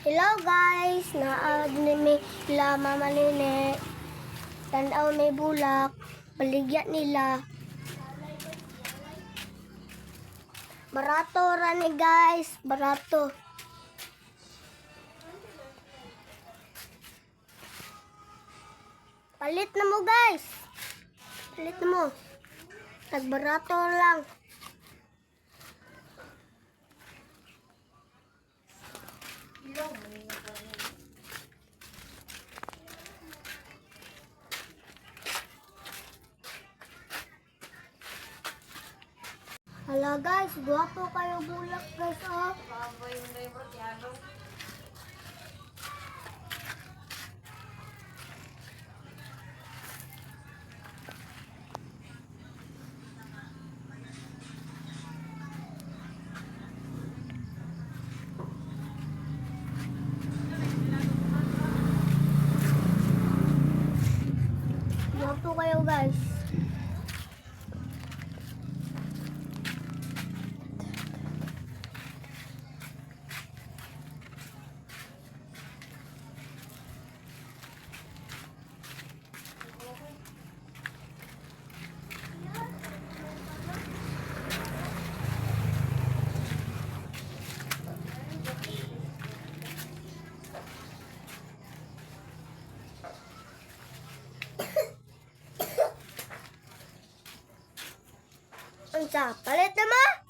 Hello guys, naad ni may la mamalini. Tanaw may bulak, baligya nila. Barato rani guys, barato. Palit na mo guys. Palit na mo. Nagbarato lang. Hala guys, guwapo kayo bulak guys oh. Guwapo kayo guys. Unsa? Palit na mo?